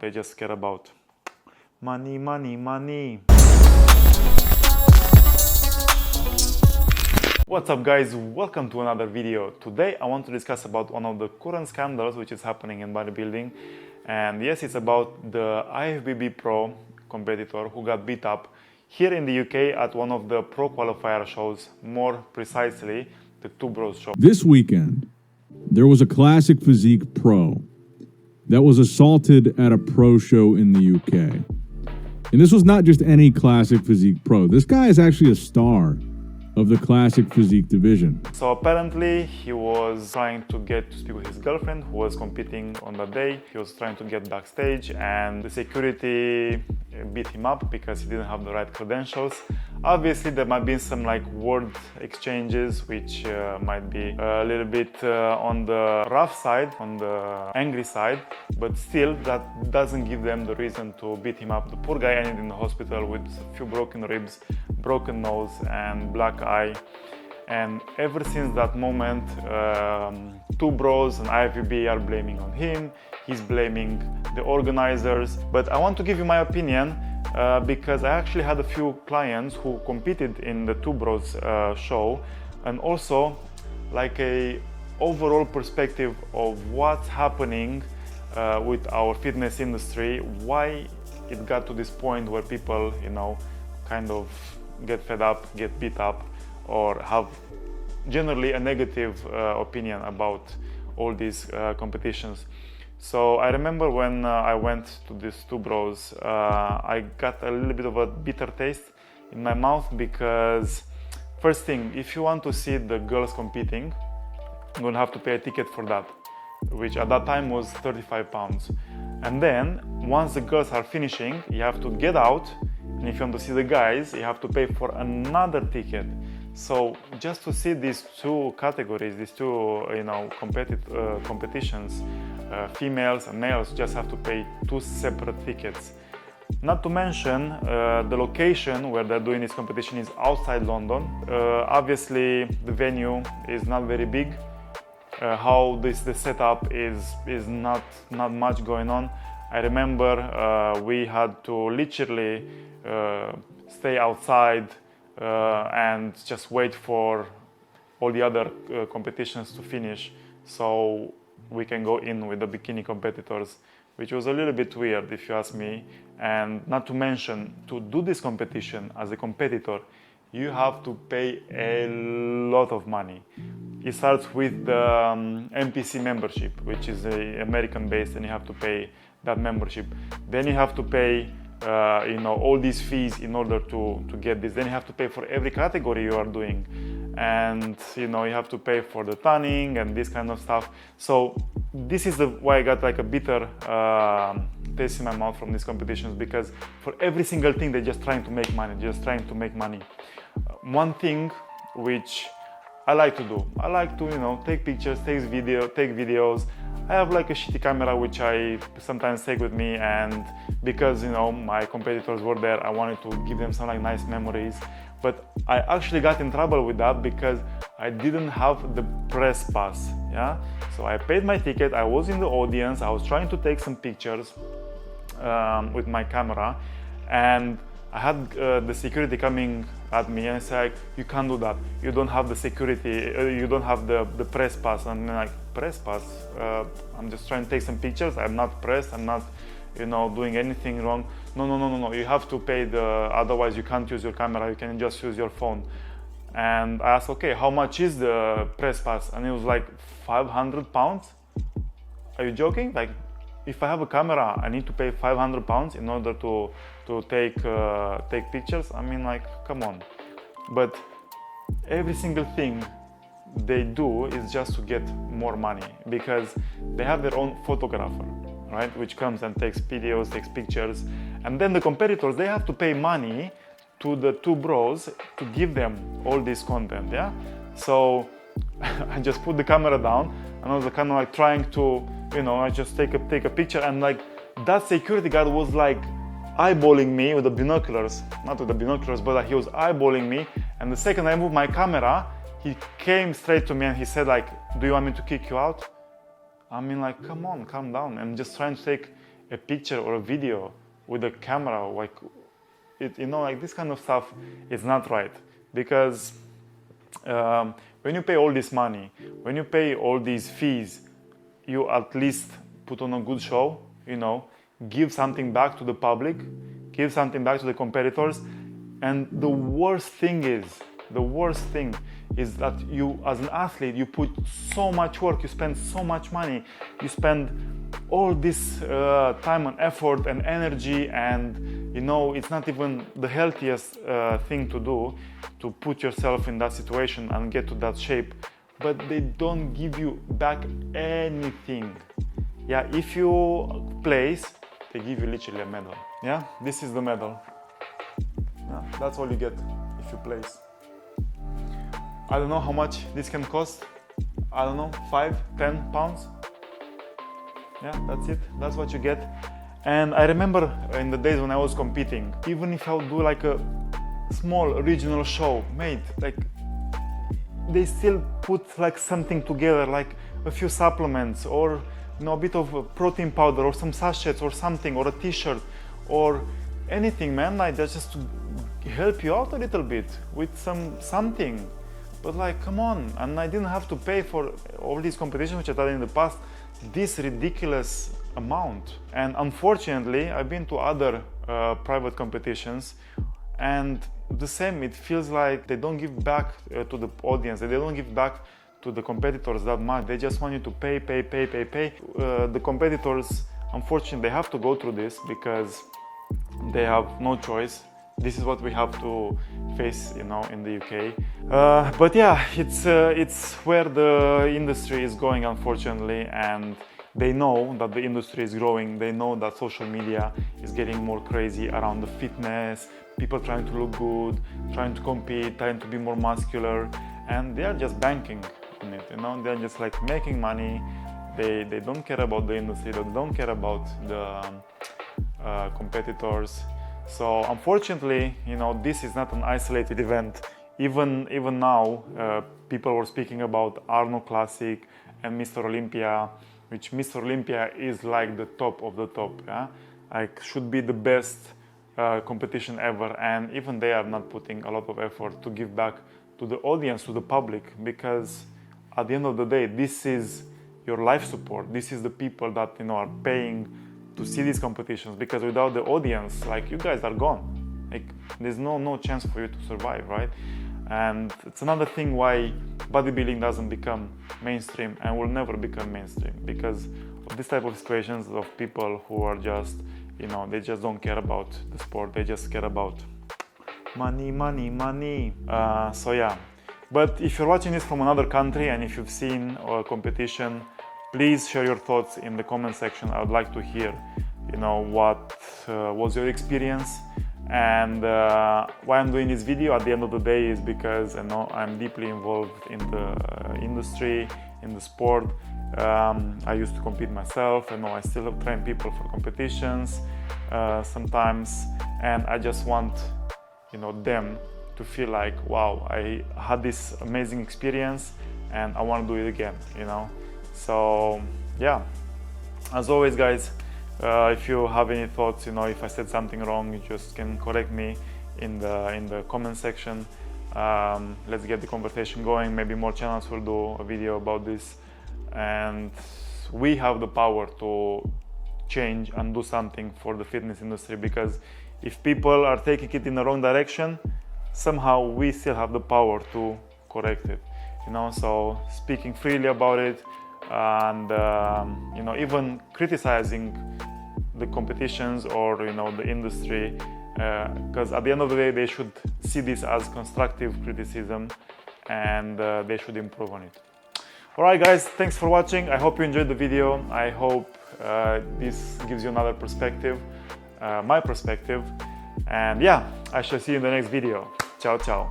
They just care about money, money, money. What's up guys, welcome to another video. Today I want to discuss about one of the current scandals which is happening in bodybuilding, and yes, it's about the IFBB PRO competitor who got beat up here in the UK at one of the pro qualifier shows, more precisely the Two Bros show. This weekend there was a classic physique pro that was assaulted at a pro show in the UK. And this was not just any classic physique pro. This guy is actually a star of the classic physique division. So apparently he was trying to get to speak with his girlfriend who was competing on that day. He was trying to get backstage and the security beat him up because he didn't have the right credentials. Obviously there might be some word exchanges which might be a little bit on the rough side, on the angry side, but still that doesn't give them the reason to beat him up. The poor guy ended in the hospital with a few broken ribs, broken nose and black eye. And ever since that moment, Two Bros and IFBB are blaming on him. He's blaming the organizers. But I want to give you my opinion because I actually had a few clients who competed in the Two Bros show, and also a overall perspective of what's happening with our fitness industry, why it got to this point where people, kind of get fed up, get beat up, or have generally a negative opinion about all these competitions. So I remember when I went to these Two Bros, I got a little bit of a bitter taste in my mouth because first thing, if you want to see the girls competing, you're gonna have to pay a ticket for that, which at that time was £35. And then once the girls are finishing, you have to get out, and if you want to see the guys, you have to pay for another ticket. So just to see these two categories, these two competitions, females and males just have to pay two separate tickets. Not to mention the location where they're doing this competition is outside London. Obviously the venue is not very big. How the setup is not much going on. I remember we had to literally stay outside and just wait for all the other competitions to finish so we can go in with the bikini competitors, which was a little bit weird if you ask me. And not to mention, to do this competition as a competitor, you have to pay a lot of money. It starts with the NPC membership, which is American based, and you have to pay that membership. Then you have to pay all these fees in order to get this. Then you have to pay for every category you are doing, and you have to pay for the tanning and this kind of stuff. So this is why I got a bitter taste in my mouth from these competitions, because for every single thing they're just trying to make money, one thing which I like to do, I like to take pictures, take videos. I have a shitty camera which I sometimes take with me, and because my competitors were there, I wanted to give them some nice memories. But I actually got in trouble with that because I didn't have the press pass. Yeah, so I paid my ticket, I was in the audience, I was trying to take some pictures with my camera, and I had the security coming at me and say, you can't do that, you don't have the security, you don't have the press pass. And I'm like, press pass? I'm just trying to take some pictures, I'm not pressed, I'm not doing anything wrong. No, you have to pay otherwise you can't use your camera, you can just use your phone. And I asked, okay, how much is the press pass? And it was like £500. Are you joking? If I have a camera, I need to pay £500 in order to take pictures. I mean, come on. But every single thing they do is just to get more money, because they have their own photographer, right, which comes and takes videos, takes pictures, and then the competitors, they have to pay money to the Two Bros to give them all this content. Yeah, so I just put the camera down and I was kind of trying to I just take a picture, and that security guard was eyeballing me with the binoculars, not with the binoculars, but he was eyeballing me. And the second I moved my camera, he came straight to me and he said do you want me to kick you out? I mean, come on, calm down. I'm just trying to take a picture or a video with a camera, like like this kind of stuff is not right. Because when you pay all this money, when you pay all these fees, you at least put on a good show, give something back to the public, give something back to the competitors. And the worst thing is that you, as an athlete, you put so much work, you spend so much money, you spend all this time and effort and energy, and it's not even the healthiest thing to do, to put yourself in that situation and get to that shape, but they don't give you back anything. Yeah, if you place, they give you literally a medal. Yeah, this is the medal. Yeah, that's all you get if you place. I don't know how much this can cost. I don't know, 5-10 pounds. Yeah, that's it. That's what you get. And I remember in the days when I was competing, even if I would do like a small regional show, mate, like they still put like something together, like a few supplements or a bit of a protein powder or some sachets or something, or a t-shirt or anything, man, like that's just to help you out a little bit with something. But like, come on. And I didn't have to pay for all these competitions which I did in the past this ridiculous amount. And unfortunately, I've been to other private competitions, and the same, it feels like they don't give back to the audience, they don't give back to the competitors that much. They just want you to pay. The competitors, unfortunately, they have to go through this because they have no choice. This is what we have to face, in the UK. But yeah, it's where the industry is going, unfortunately, and they know that the industry is growing. They know that social media is getting more crazy around the fitness, people trying to look good, trying to compete, trying to be more muscular, and they are just banking on it. They're just like making money. They don't care about the industry. They don't care about the competitors. So unfortunately, this is not an isolated event. Even now, people were speaking about Arnold Classic and Mr. Olympia, which Mr. Olympia is like the top of the top. Yeah? Like should be the best competition ever, and even they are not putting a lot of effort to give back to the audience, to the public, because at the end of the day, this is your life support. This is the people that are paying to see these competitions, because without the audience, like, you guys are gone. Like there's no chance for you to survive, right? And it's another thing why bodybuilding doesn't become mainstream and will never become mainstream, because of this type of situations of people who are just, they just don't care about the sport. They just care about money. So yeah, but if you're watching this from another country and if you've seen a competition, please share your thoughts in the comment section. I would like to hear, what was your experience. And why I'm doing this video at the end of the day is because I'm deeply involved in the industry, in the sport. I used to compete myself. I still train people for competitions sometimes, and I just want them to feel like, wow, I had this amazing experience and I want to do it again. So yeah, as always, guys, if you have any thoughts, if I said something wrong, you just can correct me in the comment section. Let's get the conversation going. Maybe more channels will do a video about this, and we have the power to change and do something for the fitness industry, because if people are taking it in the wrong direction, somehow we still have the power to correct it. So speaking freely about it, and even criticizing the competitions or the industry, because at the end of the day, they should see this as constructive criticism, and they should improve on it. Alright guys, thanks for watching. I hope you enjoyed the video. I hope this gives you another perspective, my perspective, and yeah, I shall see you in the next video. Ciao ciao.